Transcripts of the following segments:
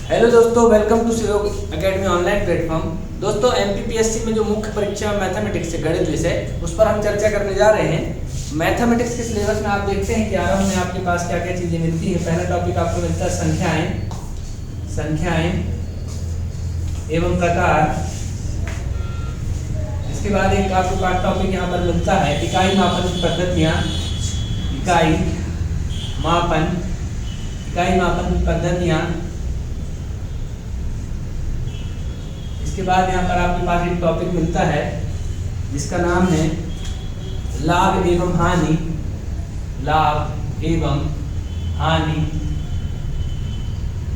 Hello दोस्तों, welcome to सहयोग academy online platform. दोस्तों, एमपीपीएससी में जो मुख्य परीक्षा मैथमेटिक्स से गणित विषय उस पर हम चर्चा करने जा रहे हैं। मैथमेटिक्स के सिलेबस में आप देखते हैं कि आरंभ में आपके पास क्या क्या चीज़ें मिलती हैं। पहला टॉपिक आपको मिलता है संख्याएं एवं प्रकार। इसके बाद एक आपको पाठ टॉपिक यहाँ पर मिलता है इकाई मापन की पद्धतियाँ। इकाई मापन की पद्धतियाँ। इसके बाद यहाँ पर आपके पास एक टॉपिक मिलता है जिसका नाम है लाभ एवं हानि।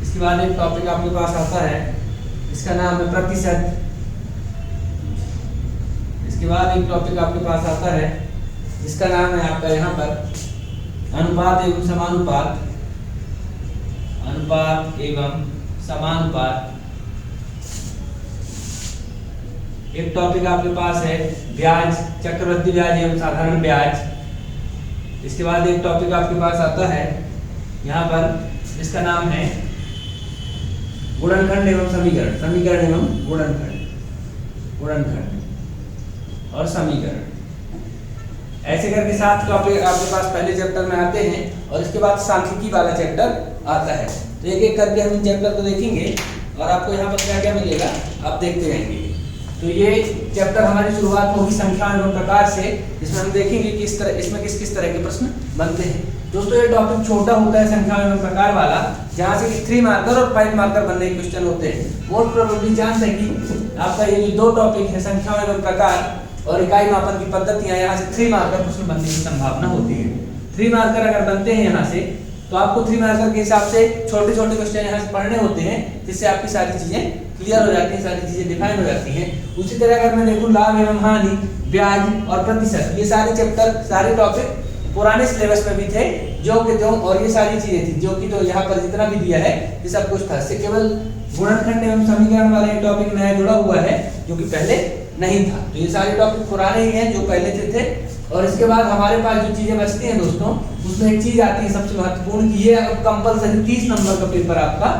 इसके बाद एक टॉपिक आपके पास आता है जिसका नाम है प्रतिशत। इसके बाद एक टॉपिक आपके पास आता है जिसका नाम है आपका यहाँ पर अनुपात एवं समानुपात। एक टॉपिक आपके पास है ब्याज, चक्रवृद्धि ब्याज एवं साधारण ब्याज। इसके बाद एक टॉपिक आपके पास आता है यहाँ पर जिसका नाम है गुणनखंड एवं समीकरण एवं गुणनखंड और समीकरण। ऐसे करके 7 टॉपिक आपके पास पहले चैप्टर में आते हैं और इसके बाद सांख्यिकी वाला चैप्टर आता है। तो एक एक करके हम इन चैप्टर को देखेंगे और आपको यहाँ पर क्या क्या मिलेगा आप देखते रहेंगे। तो ये चैप्टर हमारी शुरुआत होगी संख्या एवं प्रकार से, जिसमें हम देखेंगे कि इसमें किस किस तरह के प्रश्न बनते हैं। दोस्तों, ये टॉपिक छोटा होता है संख्या एवं प्रकार वाला, जहाँ से कि 3 मार्कर और 5 मार्कर बनने के क्वेश्चन होते हैं। मोस्ट प्रोबेबली चांस है कि आपका ये जो 2 टॉपिक है संख्या एवं प्रकार और इकाई मापन की पद्धतियाँ, यहाँ से 3 मार्कर प्रश्न बनने की संभावना होती है। 3 मार्कर अगर बनते हैं यहाँ से तो आपको 3 मार्कर के हिसाब से छोटे छोटे क्वेश्चन यहाँ से पढ़ने होते हैं, जिससे आपकी सारी चीजें क्लियर हो जाती हैं, सारी चीजें डिफाइन हो जाती हैं। उसी तरह अगर मैं देखूँ लाभ एवं हानि, ब्याज और प्रतिशत, ये सारे चैप्टर सारे टॉपिक पुराने सिलेबस में भी थे और ये सारी चीजें थी जो कि तो यहाँ पर जितना भी दिया है ये सब कुछ था। इससे केवल गुणनखंड एवं समीकरण वाला ये टॉपिक नया जुड़ा हुआ है जो कि पहले नहीं था। तो ये सारे टॉपिक पुराने ही हैं जो पहले थे। और इसके बाद हमारे पास जो चीजें बचती हैं दोस्तों, उसमें एक चीज आती है सबसे महत्वपूर्ण कि ये अब कंपलसरी 30 नंबर का पेपर आपका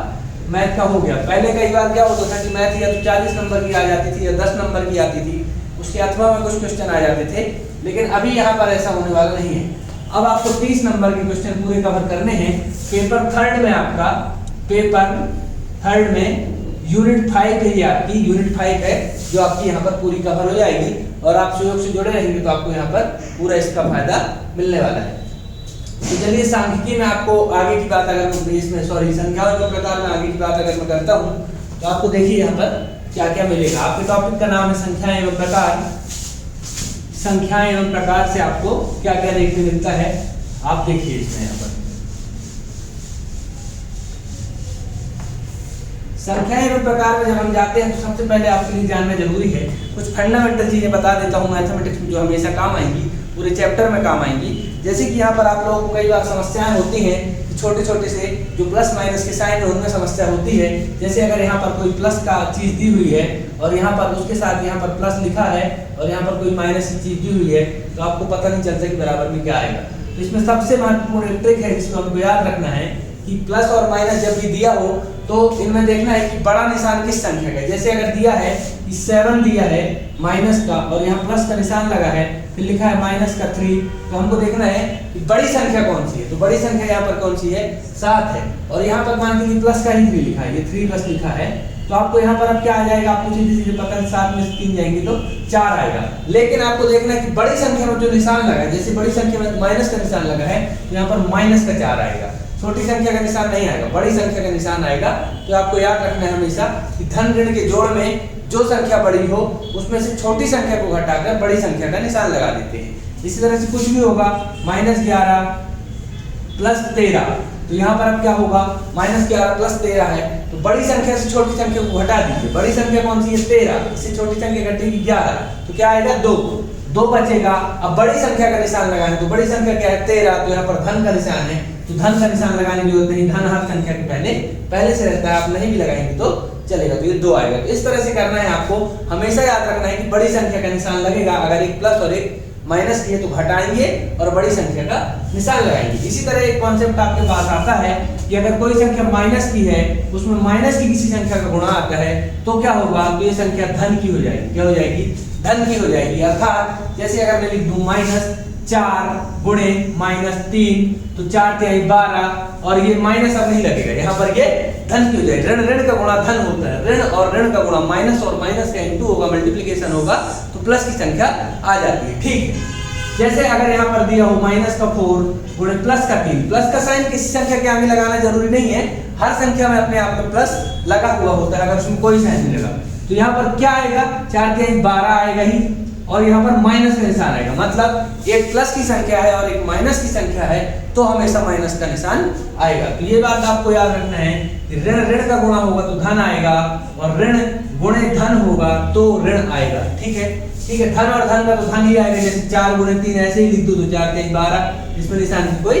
मैथ का हो गया। पहले कई बार क्या होता था कि मैथ या तो 40 नंबर की आ जाती थी या 10 नंबर की आती थी, उसके अथवा में कुछ क्वेश्चन आ जाते थे, लेकिन अभी यहाँ पर ऐसा होने वाला नहीं है। अब आपको 30 नंबर के क्वेश्चन पूरे कवर करने हैं। पेपर थर्ड में यूनिट 5 है, ये आपकी यूनिट 5 है जो आपकी यहाँ पर पूरी कवर हो जाएगी और आप सहयोग से जुड़े रहेंगे तो आपको यहाँ पर पूरा इसका फायदा मिलने वाला है। तो चलिए सांख्यिकी में आपको आगे की बात अगर संख्याओं के प्रकार में आगे की बात अगर मैं करता हूँ तो आपको देखिए यहाँ पर क्या क्या मिलेगा। आपके टॉपिक का नाम है संख्याएं एवं प्रकार। संख्याएं एवं प्रकार से आपको क्या क्या देखने मिलता है आप देखिए इसमें। यहाँ पर संख्याएं एवं प्रकार में जब हम जाते हैं तो सबसे पहले आपके लिए जानना जरूरी है, कुछ फंडामेंटल चीजें बता देता हूँ मैथमेटिक्स में जो हमेशा काम आएंगी, पूरे चैप्टर में काम आएंगी। जैसे कि यहाँ पर आप लोगों को कई बार समस्याएं होती हैं कि छोटे छोटे से जो प्लस माइनस के साइन है उनमें समस्या होती है। जैसे अगर यहाँ पर कोई प्लस का चीज दी हुई है और यहाँ पर उसके साथ यहाँ पर प्लस लिखा है और यहाँ पर कोई माइनस की चीज दी हुई है तो आपको पता नहीं चलता कि बराबर में क्या आएगा। तो इसमें सबसे महत्वपूर्ण एक ट्रिक है जिसको हमको याद रखना है कि प्लस और माइनस जब भी दिया हो तो इनमें देखना है कि बड़ा निशान किस संख्या का है। जैसे अगर दिया है कि 7 दिया है माइनस का और यहाँ प्लस का निशान लगा है, फिर लिखा है माइनस का 3, तो हमको देखना है कि बड़ी संख्या कौन सी है। तो बड़ी संख्या यहाँ पर कौन सी है, 7 है। और यहाँ पर मान लीजिए प्लस का ही 3 लिखा है, ये 3 प्लस लिखा है, तो आपको यहाँ पर अब क्या आ जाएगा, आपको सीधे सीधे पता है 7 में से 3 जाएंगे तो 4 आएगा। लेकिन आपको देखना है कि बड़ी संख्या में जो निशान लगा है, जैसे बड़ी संख्या में माइनस का निशान लगा है तो यहाँ पर माइनस का 4 आएगा, छोटी संख्या का निशान नहीं आएगा, बड़ी संख्या का निशान आएगा। तो आपको याद रखना है हमेशा कि धन ऋण के जोड़ में जो संख्या बड़ी हो उसमें से छोटी संख्या को घटाकर बड़ी संख्या का निशान लगा देते हैं। इसी तरह से कुछ भी होगा -11 प्लस 13, तो यहाँ पर अब क्या होगा, -11 प्लस 13 है तो बड़ी संख्या से छोटी संख्या को घटा दीजिए। बड़ी संख्या कौन सी है, 13, इससे छोटी संख्या घटेगी 11, तो क्या आएगा 2 बचेगा। अब बड़ी संख्या का निशान लगाना है तो बड़ी संख्या क्या है 13, तो यहाँ पर धन का निशान है तो धन का निशान लगाने की जरूरत नहीं, धन हर संख्या के पहले से रहता है, आप नहीं भी लगाएंगे तो चलेगा, तो ये 2 आएगा। तो इस तरह से करना है आपको, हमेशा याद रखना है कि बड़ी संख्या का निशान लगेगा अगर एक प्लस और एक माइनस की है तो घटाएंगे और बड़ी संख्या का निशान लगाएंगे। इसी तरह एक कॉन्सेप्ट आपके पास आता है कि अगर कोई संख्या माइनस की है, उसमें माइनस की किसी संख्या का गुणा आता है तो क्या होगा, तो ये संख्या धन की हो जाएगी। क्या हो जाएगी, धन की हो जाएगी। अर्थात जैसे अगर मैं लिख दूं -4 गुणे -3 तो 4 × 12 और ये माइनस अब नहीं लगेगा, यहाँ पर ये धन की हो जाएगी। ऋण ऋण का गुणा धन होता है, ऋण और ऋण का गुणा माइनस और माइनस का इंटू होगा, मल्टीप्लिकेशन होगा तो प्लस की संख्या आ जाती है। ठीक है, जैसे अगर यहाँ पर दिया हो -4 गुणे +3, प्लस का साइन किसी संख्या के आगे लगाना जरूरी नहीं है, हर संख्या में अपने आप में प्लस लगा हुआ होता है अगर उसमें कोई साइन नहीं लगा। तो यहाँ पर क्या आएगा, 4 × 12 आएगा ही और यहाँ पर माइनस का निशान आएगा। मतलब एक प्लस की संख्या है और एक माइनस की संख्या है तो हमेशा माइनस का निशान आएगा। तो ये बात आपको याद रखना है कि ऋण ऋण का गुणा होगा तो धन आएगा और ऋण गुणे धन होगा तो ऋण आएगा। ठीक है, ठीक है, धन और धन का तो धन ही आएगा। जैसे 4 × 3 ऐसे ही लिख दो तो 4 × 12, इसमें निशान की कोई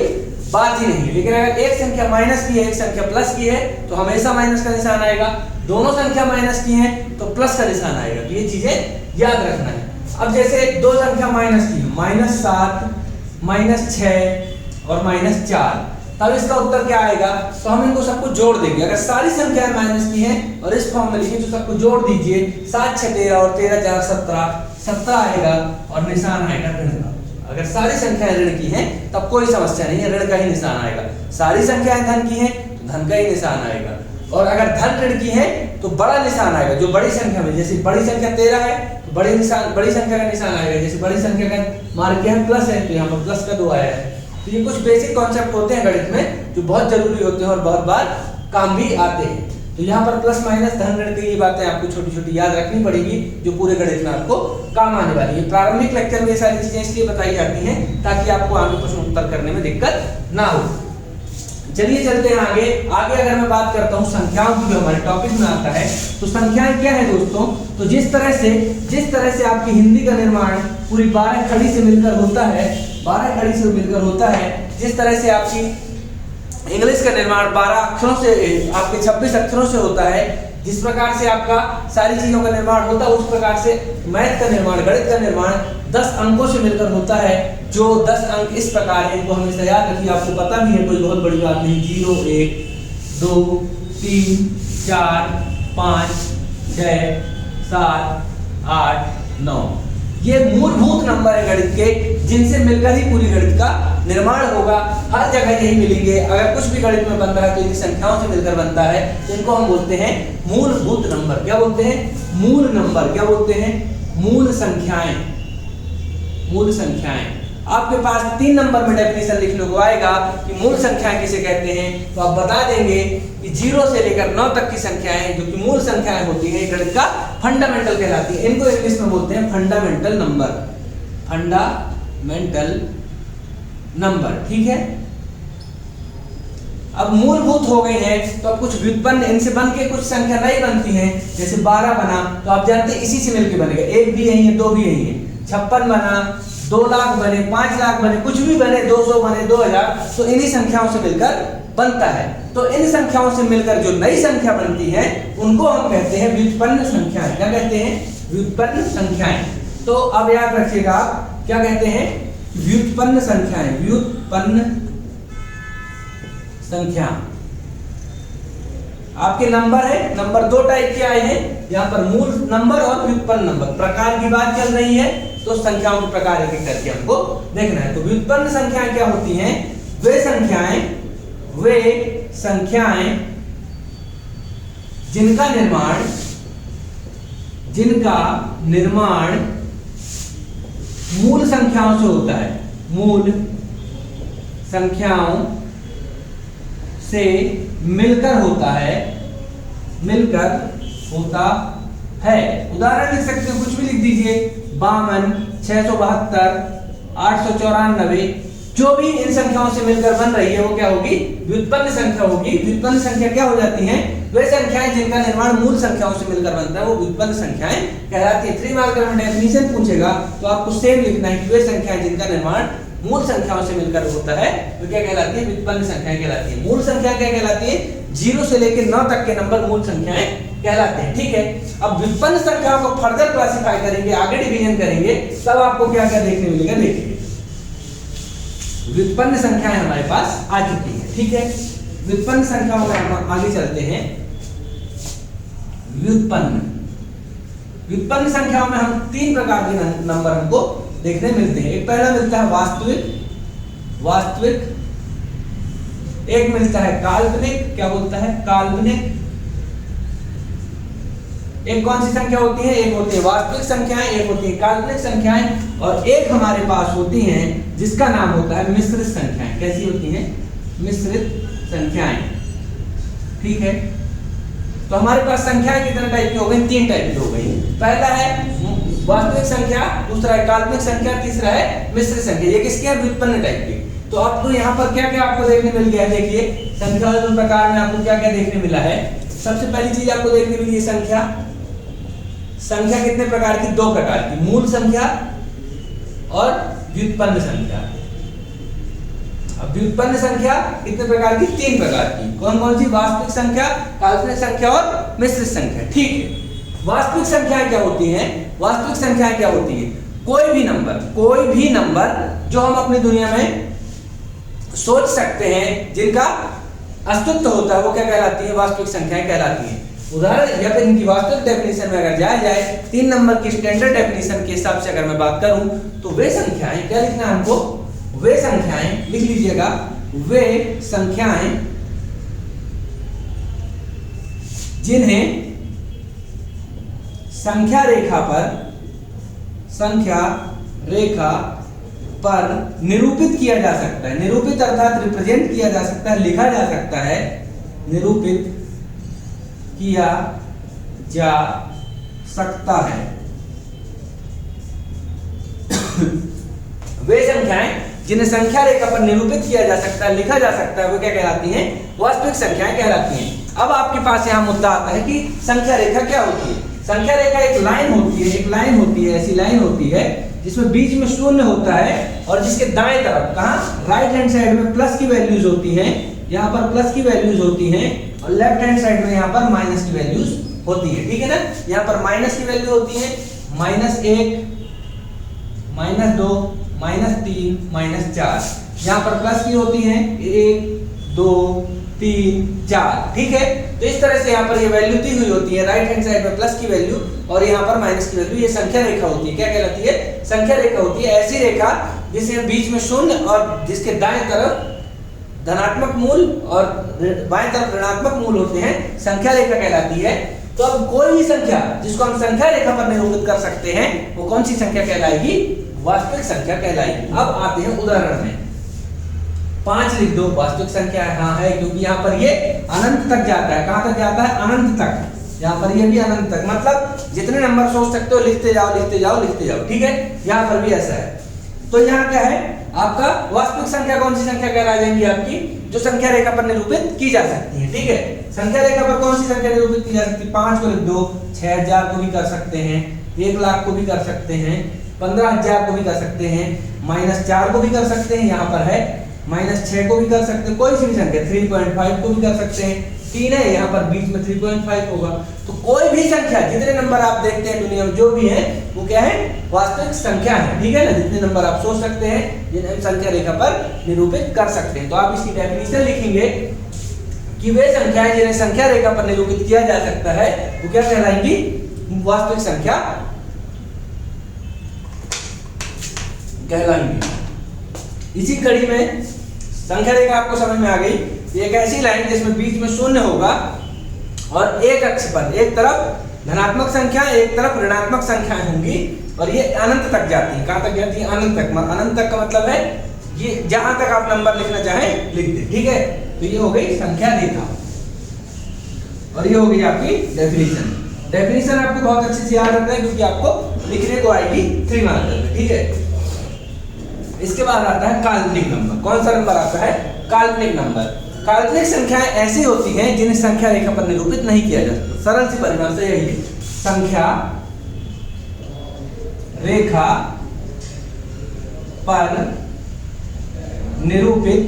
बात ही नहीं है। लेकिन अगर एक संख्या माइनस की है, एक संख्या प्लस की है तो हमेशा माइनस का निशान आएगा। दोनों संख्या माइनस की हैं तो प्लस का निशान आएगा। तो ये चीजें याद रखना है। अब जैसे दो संख्या माइनस की है, -7 -6 और -4, तब इसका उत्तर क्या आएगा, तो हम इनको सबको जोड़ देंगे। अगर सारी संख्याएं माइनस की हैं और इस फॉर्म में लिखिए तो सबको जोड़ दीजिए, 7 × 6 13 और 13 × 4 17 आएगा और निशान आएगा ऋण का। अगर सारी संख्याएं ऋण की हैं तब कोई समस्या नहीं है, ऋण का ही निशान आएगा। सारी संख्याएं धन की हैं तो धन का ही निशान आएगा। और अगर धन ऋण की है तो बड़ा निशान आएगा। जो बड़ी संख्या में, जैसे बड़ी संख्या 13 है तो बड़ी संख्या का निशान आएगा। जैसे बड़ी संख्या का मार्क क्या है, प्लस है, तो यहाँ पर प्लस का 2 आया है। तो ये कुछ बेसिक कॉन्सेप्ट होते हैं गणित में जो बहुत जरूरी होते हैं और बहुत बार काम भी आते हैं। तो यहाँ पर प्लस माइनस धन ऋण की ये बातें आपको छोटी छोटी याद रखनी पड़ेगी जो पूरे गणित में आपको काम आने वाली है। प्रारंभिक लेक्चर में ये सारी चीजें इसलिए बताई जाती हैं ताकि आपको आगे प्रश्न उत्तर करने में दिक्कत ना हो। चलिए चलते हैं आगे। अगर मैं बात करता हूँ संख्याओं की, जो हमारे टॉपिक में आता है, तो संख्याएं क्या है दोस्तों, तो जिस तरह से आपकी हिंदी का निर्माण पूरी 12 खड़ी से मिलकर होता है, 12 खड़ी से मिलकर होता है, जिस तरह से आपकी इंग्लिश का निर्माण 12 अक्षरों से, आपके 26 अक्षरों से होता है, जिस प्रकार से आपका सारी चीजों का निर्माण होता है, उस प्रकार से मैथ का निर्माण, गणित का निर्माण 10 अंकों से मिलकर होता है। जो 10 अंक इस प्रकार है, इनको हमेशा याद रखिए, आपको पता भी है, कोई बहुत बड़ी बात नहीं। 0 1 2 3 4 5 6 7 8 9 ये मूलभूत नंबर है गणित के, जिनसे मिलकर ही पूरी गणित का निर्माण होगा। हर जगह यही मिलेंगे। अगर कुछ भी गणित में बन रहा है तो इन संख्याओं से मिलकर बनता है, तो इनको हम बोलते हैं मूलभूत नंबर। क्या बोलते हैं, मूल नंबर। क्या बोलते हैं, मूल संख्याएं। मूल संख्याएं आपके पास 3 नंबर में डेफिनेशन लिखने को आएगा कि मूल संख्याएं किसे कहते हैं, तो आप बता देंगे कि 0 से लेकर 9 तक की संख्याएं जो कि मूल संख्याएं होती हैं, गणित का फंडामेंटल कहलाती है। इनको इंग्लिश में बोलते हैं फंडामेंटल नंबर। फंडामेंटल नंबर, ठीक है। अब मूलभूत हो गई है तो अब कुछ व्युत्पन्न इनसे बन के कुछ संख्या नहीं बनती है। जैसे 12 बना तो आप जानते हैं इसी से मिलकर बनेगा, 1 भी यही है 2 भी यही है। 56 बना, 2 लाख बने, 5 लाख बने, कुछ भी बने, 200 बने, 2000, तो इन्हीं संख्याओं से मिलकर बनता है। तो इन संख्याओं से मिलकर जो नई संख्या बनती है उनको हम कहते हैं व्युत्पन्न संख्याएं। क्या कहते हैं, व्युत्पन्न संख्याएं। तो अब याद रखिएगा आप क्या कहते हैं, व्युत्पन्न संख्याएं। व्युत्पन्न संख्या आपके नंबर है, नंबर 2 टाइप के आए हैं यहाँ पर, मूल नंबर और व्युत्पन्न नंबर। प्रकार की बात चल रही है तो संख्याओं के प्रकार एक एक करके हमको देखना है। तो व्युत्पन्न संख्याएं क्या होती हैं, वे संख्याएं जिनका निर्माण मूल संख्याओं से होता है। मूल संख्याओं से मिलकर होता है, उदाहरण लिख सकते हो, कुछ भी लिख दीजिए, 52 672 894, जो भी इन संख्याओं से मिलकर बन रही है वो क्या होगी, व्युत्पन्न संख्या होगी। व्युत्पन्न संख्या क्या हो जाती हैं, वे संख्याएं जिनका निर्माण मूल संख्याओं से मिलकर बनता है वो व्युत्पन्न संख्याएं कहलाती है। 3 मार्कर में डेफिनेशन पूछेगा तो आपको सेम लिखना है कि वे संख्याएं जिनका निर्माण मूल संख्याओं से मिलकर होता है वो क्या कहलाती है? व्युत्पन्न संख्याएं कहलाती है। मूल संख्या क्या कहलाती है? 0 से लेकर 9 तक के नंबर मूल संख्याएं कहलाते हैं, ठीक है। अब व्युत्पन्न संख्याओं को फर्दर क्लासिफाई करेंगे, आगे डिवीजन करेंगे, तब आपको क्या क्या देखने मिलेगा, देखिए। व्युत्पन्न संख्याएं हमारे पास आ चुकी है, ठीक है। व्युत्पन्न संख्याओं में हम आगे चलते हैं। व्युत्पन्न संख्याओं में हम 3 प्रकार के नंबर हमको देखने मिलते हैं। एक पहला मिलता है वास्तविक, एक मिलता है काल्पनिक, क्या बोलता है? काल्पनिक। एक कौन सी संख्या होती है? एक होती है वास्तविक संख्याएं, एक होती है काल्पनिक संख्याएं, और एक हमारे पास होती हैं जिसका नाम होता है मिश्रित संख्याएं। कैसी होती हैं? मिश्रित संख्याएं, ठीक है। तो हमारे पास संख्याएं कितने टाइप की हो गई? 3 टाइप की हो गई। पहला है वास्तविक संख्या, दूसरा है काल्पनिक संख्या, तीसरा है मिश्रित संख्या। ये किसके हैं? व्युत्पन्न टाइप की। तो अब तो यहाँ पर क्या क्या आपको देखने मिल गया है? देखिए संख्या के प्रकार में आपको क्या क्या देखने मिला है। सबसे पहली चीज आपको देखने मिली है संख्या। संख्या कितने प्रकार की? 2 प्रकार की, मूल संख्या और व्युत्पन्न संख्या। अब व्युत्पन्न संख्या कितने प्रकार की? 3 प्रकार की। कौन कौन सी? वास्तविक संख्या, काल्पनिक संख्या और मिश्रित संख्या, ठीक है। वास्तविक संख्याएं क्या होती हैं? वास्तविक संख्याएं क्या होती है? कोई भी नंबर जो हम अपनी दुनिया में सोच सकते हैं, जिनका अस्तित्व होता है, वो क्या कहलाती है? वास्तविक संख्याएं कहलाती हैं। उदाहरण या फिर इनकी वास्तविक डेफिनेशन में अगर जाया जाए, 3 नंबर की स्टैंडर्ड डेफिनेशन के हिसाब से अगर मैं बात करूं, तो वे संख्याएं, क्या लिखना है हमको? वे संख्याएं, लिख लीजिएगा, वे संख्याएं जिन्हें संख्या रेखा पर निरूपित किया जा सकता है। निरूपित अर्थात रिप्रेजेंट किया जा सकता है, लिखा जा सकता है, निरूपित किया जा सकता है। वे संख्याएं जिन्हें संख्या रेखा पर निरूपित किया जा सकता है, लिखा जा सकता है, वो क्या कहलाती हैं? वास्तविक संख्याएं कहलाती हैं। अब आपके पास यहाँ मुद्दा आता है कि संख्या रेखा क्या होती है। संख्या रेखा एक लाइन होती है, ऐसी लाइन होती है जिसमें बीच में शून्य होता है और जिसके दाएं तरफ, कहाँ? राइट हैंड साइड में प्लस की वैल्यूज होती हैं, यहाँ पर प्लस की वैल्यूज होती हैं, और लेफ्ट हैंड साइड में यहाँ पर माइनस की वैल्यूज होती है, ठीक है ना। यहाँ पर माइनस की वैल्यू होती है -1, -2, -3, -4। यहाँ पर प्लस की होती है 1, 2, 3, 4, ठीक है। तो इस तरह से यहाँ पर ये वैल्यू दी हुई होती है, राइट हैंड साइड में प्लस की वैल्यू और यहाँ पर माइनस की वैल्यू। ये संख्या रेखा होती है, क्या कहलाती है? संख्या रेखा होती है। ऐसी रेखा जिसके बीच में शून्य और जिसके दाएं तरफ धनात्मक मूल और बाएं तरफ ऋणात्मक मूल होते हैं, संख्या रेखा कहलाती है। तो अब कोई भी संख्या जिसको हम संख्या रेखा पर निरूपित कर सकते हैं, वो कौन सी संख्या कहलाएगी? वास्तविक संख्या कहलाएगी। अब आते हैं उदाहरण में। 5 लिख दो, वास्तविक संख्या है, क्योंकि यहाँ पर ये अनंत तक जाता है। कहाँ तक जाता है? अनंत तक। यहाँ पर ये भी अनंत तक, मतलब जितने नंबर सोच सकते हो लिखते जाओ, ठीक है। यहाँ पर भी ऐसा है। तो यहाँ क्या है आपका? वास्तविक संख्या कौन सी संख्या कहला जाएंगी आपकी? जो संख्या रेखा पर निरूपित की जा सकती है, ठीक है। संख्या रेखा पर कौन सी संख्या निरूपित की जा सकती है? 5 को लिख दो, 6000 को भी कर सकते हैं, 1 लाख को भी कर सकते हैं, 15,000 को भी कर सकते हैं, -4 को भी कर सकते हैं, यहाँ पर है -6 को भी कर सकते हैं, कोई सी भी संख्या, 3.5 को भी कर सकते हैं, 3 है यहाँ पर बीच में 3.5 होगा। तो कोई भी संख्या, जितने नंबर आप देखते हैं दुनिया में जो भी है, वो क्या है? वास्तविक संख्या है, ठीक है ना। जितने नंबर आप सोच सकते हैं, जिन्हें हम संख्या रेखा पर निरूपित कर सकते हैं। तो आप इसकी डेफिनेशन लिखेंगे कि वे संख्याएं जिन्हें संख्या रेखा पर निरूपित किया जा सकता है, वो क्या कहलाएंगी? वास्तविक संख्या कहलाएंगी। इसी कड़ी में संख्या रेखा आपको समझ में आ गई। एक ऐसी लाइन जिसमें बीच में शून्य होगा और एक अक्ष पर एक तरफ धनात्मक संख्या, एक तरफ ऋणात्मक संख्याएं होंगी और ये अनंत तक जाती है। कहां तक जाती है? अनंत तक। अनंत तक का मतलब है ये जहां तक आप नंबर लिखना चाहें लिख दे, ठीक है। तो ये हो गई संख्या रेखा और ये हो गई आपकी डेफिनेशन। डेफिनेशन आपको बहुत अच्छे से याद रखना है क्योंकि आपको लिखने को आएगी 3 मार्कर में, ठीक है। इसके बाद आता है काल्पनिक नंबर। कौन सा नंबर आता है? काल्पनिक नंबर। काल्पनिक संख्याएं ऐसी होती हैं जिन्हें संख्या रेखा पर निरूपित नहीं किया जा सकता। सरल सी परिभाषा यही है, संख्या रेखा पर निरूपित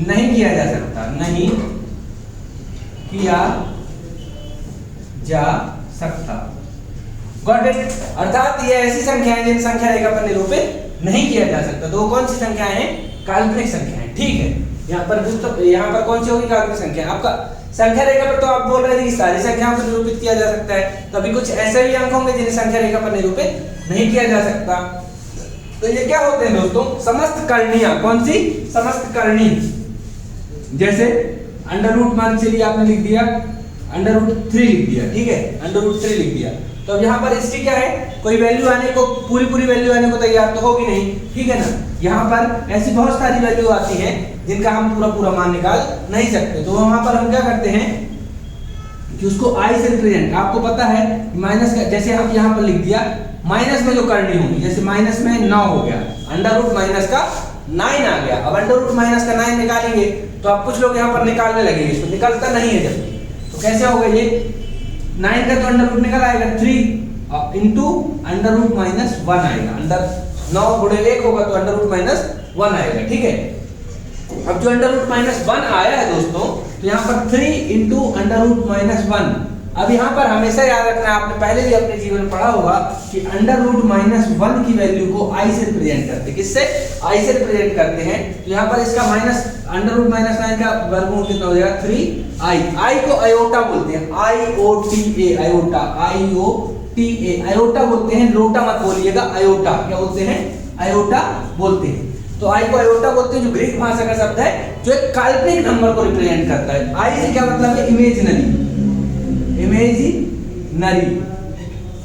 नहीं किया जा सकता, नहीं किया जा सकता। Got it? अर्थात ये ऐसी संख्या है जिन संख्या रेखा पर निरूपित नहीं किया जा सकता। तो कौन सी संख्याएं हैं? काल्पनिक संख्याएं। ठीक है, यहाँ पर कौन सी होगी? काल्पनिक संख्या। आपका संख्या रेखा पर तो आप बोल रहे थे कि सारी संख्याओं को निरूपित किया जा सकता है, तो अभी कुछ ऐसे भी अंक होंगे जिन्हें संख्या रेखा पर निरूपित नहीं किया जा सकता। तो ये क्या होते हैं दोस्तों? समस्त करणीय। कौन सी? समस्त करणीय। जैसे √1 चलिए आपने लिख दिया, √3 लिख दिया, ठीक है, √3 लिख दिया। तो अब यहाँ पर इसकी क्या है? कोई वैल्यू आने को, पूरी वैल्यू आने को तैयार तो होगी नहीं, ठीक है ना। यहाँ पर ऐसी बहुत सारी वैल्यू आती हैं जिनका हम पूरा मान निकाल नहीं सकते। तो वहां पर हम क्या करते हैं कि उसको आई से रिप्रेजेंट, आपको पता है माइनस का, जैसे हम यहाँ पर लिख दिया माइनस में जो करनी होगी, जैसे माइनस में 9 हो गया, अंडर माइनस का 9 आ गया। अब अंडर माइनस का 9 निकालेंगे तो आप कुछ लोग यहाँ पर निकालने लगेंगे, इसको निकलता नहीं है जब। तो कैसे होगा ये? 9 का तो अंडर निकल आएगा 3 इंटू √-1 आएगा। अंडर 9 गुणे 1 होगा तो √-1 आएगा, ठीक है। अब जो √-1 आया है दोस्तों, तो यहाँ पर 3 इंटू √-1। अब यहाँ पर हमेशा याद रखना, आपने पहले भी अपने जीवन में पढ़ा होगा कि √-1 की वैल्यू को आई से रिप्रेजेंट करते हैं। किससे? आई से रिप्रेजेंट करते हैं। तो यहाँ पर इसका माइनस √-9 का वर्गमूल कितना हो जाएगा? 3i। आई को आयोटा बोलते हैं, IOTA, आयोटा, IOTA, आयोटा बोलते हैं। लोटा मत बोलिएगा, आयोटा। क्या बोलते हैं? आयोटा बोलते हैं। तो आई को आयोटा बोलते हैं, जो ग्रीक भाषा का शब्द है, जो एक काल्पनिक नंबर को रिप्रेजेंट करता है। आई से क्या मतलब है? इमेजिनरी।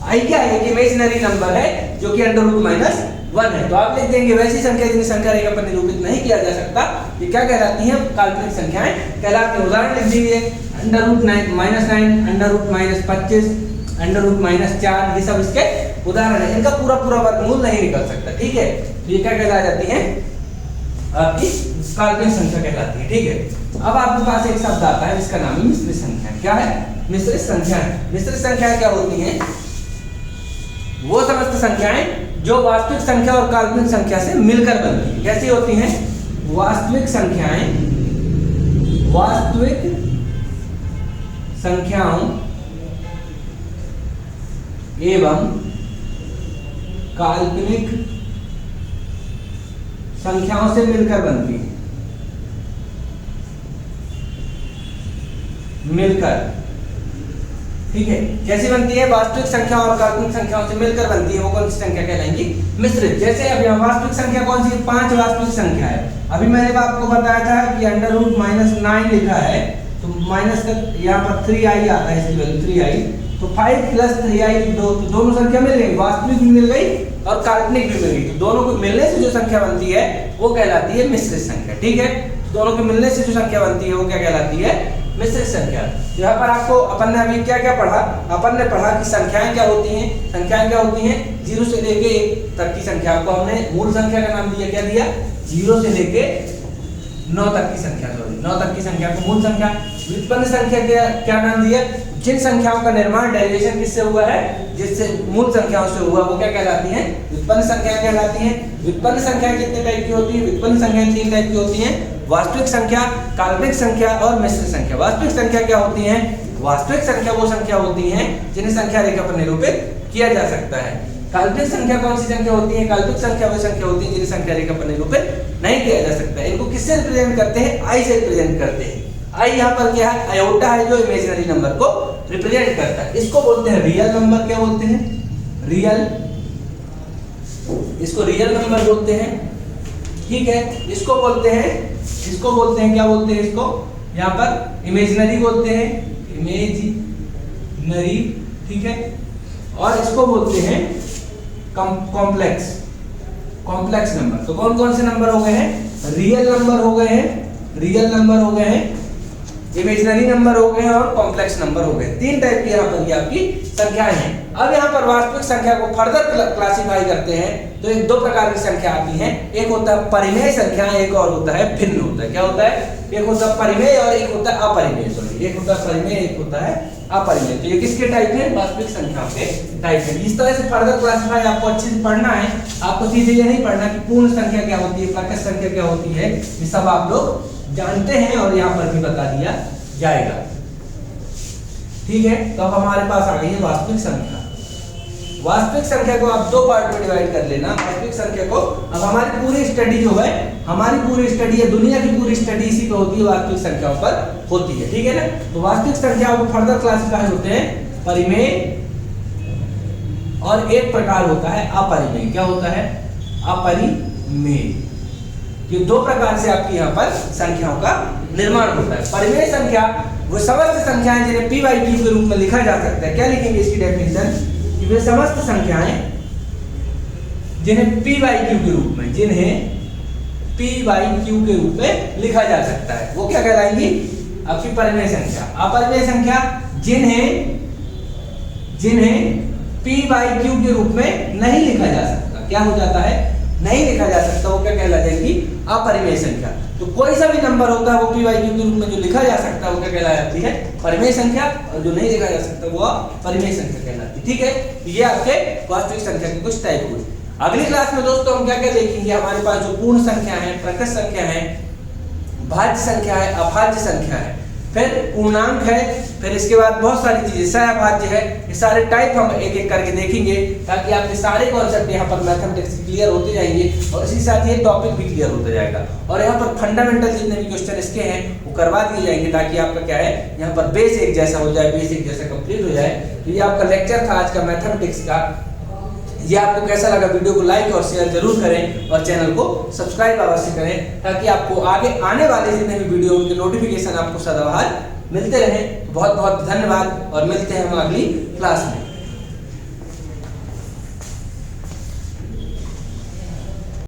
आई क्या है? एक इमेजिनरी नंबर है जो कि √-1 है। तो आप लिख देंगे वैसी संख्या जिन्हें संख्या रेखा पर निरूपित नहीं किया जा सकता, ये क्या कहलाती हैं? काल्पनिक संख्याएं कहलाती हैं। उदाहरण लिख दीजिए, √-9, -9, √-25, √-4, ये सब इसके उदाहरण है। इनका पूरा वर्गमूल नहीं निकल सकता, ठीक है। तो ये क्या कहला जाती है? आपकी काल्पनिक संख्या कहलाती है, ठीक है। अब आपके पास एक शब्द आता है जिसका नाम है मिश्रित संख्या। क्या है? मिश्रित संख्या। मिश्रित संख्याएं क्या होती हैं? वो समस्त संख्याएं जो वास्तविक संख्या और काल्पनिक संख्या से मिलकर बनती हैं। कैसी होती हैं? वास्तविक संख्याएं वास्तविक संख्याओं एवं काल्पनिक संख्याओं से मिलकर बनती है। मिलकर, ठीक है। कैसी बनती है? वास्तविक संख्या और काल्पनिक संख्याओं से मिलकर बनती है। वो कौन सी संख्या कहलाएंगी? मिश्रित। जैसे अब यहाँ वास्तविक संख्या कौन सी? 5 वास्तविक संख्या है। अभी मैंने आपको बताया था कि √-9 लिखा है, तो माइनस का यहाँ पर 3i आता है, इसकी वैल्यू 3i। तो 5 + 3i, दोनों संख्या मिल गई, वास्तविक भी मिल गई और काल्पनिक भी मिल गई। तो दोनों को मिलने से जो संख्या बनती है वो कहलाती है मिश्रित संख्या, ठीक है। दोनों के मिलने से जो संख्या बनती है वो क्या कहलाती है? मिश्रित संख्या। यहाँ पर आपको अपन ने अभी क्या पढ़ा? अपन ने पढ़ा कि संख्याएं क्या होती हैं। संख्याएं क्या होती हैं? 0 से लेके 1 तक की संख्या को हमने मूल संख्या का नाम दिया। क्या दिया? 0 से लेके 9 तक की संख्या, 9 तक की संख्या को मूल संख्या। व्युत्पन्न संख्या क्या नाम दिया? जिन संख्याओं का निर्माण डेरिवेशन किससे हुआ है? जिससे मूल संख्याओं से हुआ, वो क्या कहलाती हैं? व्युत्पन्न संख्या कहलाती हैं। व्युत्पन्न संख्या कितने टाइप की होती है? व्युत्पन्न संख्या 3 टाइप की होती हैं, वास्तविक संख्या, काल्पनिक संख्या और मिश्रित संख्या। वास्तविक संख्या क्या होती है? वास्तविक संख्या वो संख्या होती हैं जिन्हें संख्या रेखा पर निरूपित किया जा सकता है। काल्पनिक संख्या कौन सी संख्या होती है? काल्पनिक संख्या वो संख्या होती है जिन्हें संख्या रेखा पर निरूपित नहीं किया जा सकता। इनको किससे रिप्रेजेंट करते हैं? आई से रिप्रेजेंट करते हैं। आई यहाँ पर क्या है? आयोटा है, जो इमेजिनरी नंबर को रिप्रेजेंट करता है। इसको बोलते हैं रियल नंबर। क्या बोलते हैं? रियल। इसको रियल नंबर बोलते हैं, ठीक है। इसको बोलते हैं क्या बोलते हैं? इसको यहाँ पर इमेजिनरी बोलते हैं, इमेजिनरी, ठीक है। और इसको बोलते हैं कॉम्प्लेक्स नंबर। तो कौन कौन से नंबर हो गए हैं? रियल नंबर हो गए हैं, इमेजिनरी नंबर हो गए और कॉम्प्लेक्स नंबर हो गए। 3 टाइप की यहाँ पर ये आपकी संख्याएं हैं। अब यहाँ पर वास्तविक संख्या को फर्दर क्लासिफाई करते हैं तो एक 2 प्रकार की संख्या आती है। एक होता है परिमेय संख्या, एक और होता है भिन्न होता है। क्या होता है? एक होता है परिमेय और एक होता है अपरिमेय। सॉरी, एक होता है परिमेय, एक होता है अपरिमेय। तो ये किसके टाइप है? वास्तविक संख्याओं के टाइप है। इस तरह से फर्दर क्लासिफाई आपको अच्छे से पढ़ना है। आपको सीधे ये नहीं पढ़ना कि पूर्ण संख्या क्या होती है, प्रकट संख्या क्या होती है, ये सब आप लोग जानते हैं और यहाँ पर भी बता दिया जाएगा। ठीक है, तो अब हमारे पास आ गई है वास्तविक संख्या। वास्तविक संख्या को आप 2 पार्ट में डिवाइड कर लेना। वास्तविक संख्या को अब हमारी पूरी स्टडी जो है, हमारी पूरी स्टडी है, दुनिया की पूरी स्टडी इसी पे होती है, वास्तविक संख्याओं पर होती है। ठीक है ना? तो वास्तविक संख्याओं को फर्दर क्लासिफाई होते हैं परिमेय और एक प्रकार होता है अपरिमेय। क्या होता है? अपरिमेय। ये 2 प्रकार से आपकी यहाँ पर संख्याओं का निर्माण होता है। परिमेय संख्या वो समस्त संख्याएं जिन्हें p by q के रूप में लिखा जा सकता है। क्या लिखेंगे इसकी डेफिनेशन? कि वे समस्त संख्याएं जिन्हें p by q के रूप में, जिन्हें p by q के रूप में लिखा जा सकता है, वो क्या कहलाएंगी? आपकी परिमेय संख्या। अपरिमेय संख्या जिन्हें p by q के रूप में नहीं लिखा जा सकता। क्या हो जाता है? नहीं लिखा जा सकता, वो क्या कहला जाएगी? अपरिमेय संख्या। तो कोई सा भी नंबर होता है वो p by q के रूप में जो लिखा जा सकता है वो क्या कहला जाती है? परिमेय संख्या। और जो नहीं लिखा जा सकता वो अपरिमेय संख्या कहलाती है। ठीक है, ये आपके वास्तविक संख्या के कुछ टाइप हुए। अगली क्लास में दोस्तों हम क्या क्या देखेंगे? हमारे पास जो पूर्ण संख्या है, प्रकट संख्या है, भाज्य संख्या है, अभाज्य संख्या है, फिर पूर्णांक है, फिर इसके बाद बहुत सारी चीजें, सहअभाज्य है। ये सारे टाइप हम एक एक करके देखेंगे ताकि आपके सारे कॉन्सेप्ट यहाँ पर मैथमेटिक्स क्लियर होते जाएंगे और इसी साथ ये टॉपिक भी क्लियर होता जाएगा। और यहाँ पर फंडामेंटल जितने भी क्वेश्चन इसके हैं वो करवा दिए जाएंगे ताकि आपका क्या है, यहाँ पर बेस एक जैसा हो जाए, बेस एक जैसा कंप्लीट हो जाए। तो ये आपका लेक्चर था आज का मैथमेटिक्स का। ये आपको कैसा लगा? वीडियो को लाइक और शेयर जरूर करें और चैनल को सब्सक्राइब अवश्य करें ताकि आपको आगे आने वाले जितने भी वीडियो उनके नोटिफिकेशन आपको सदाबहार मिलते रहें। बहुत बहुत धन्यवाद और मिलते हैं हम अगली क्लास में।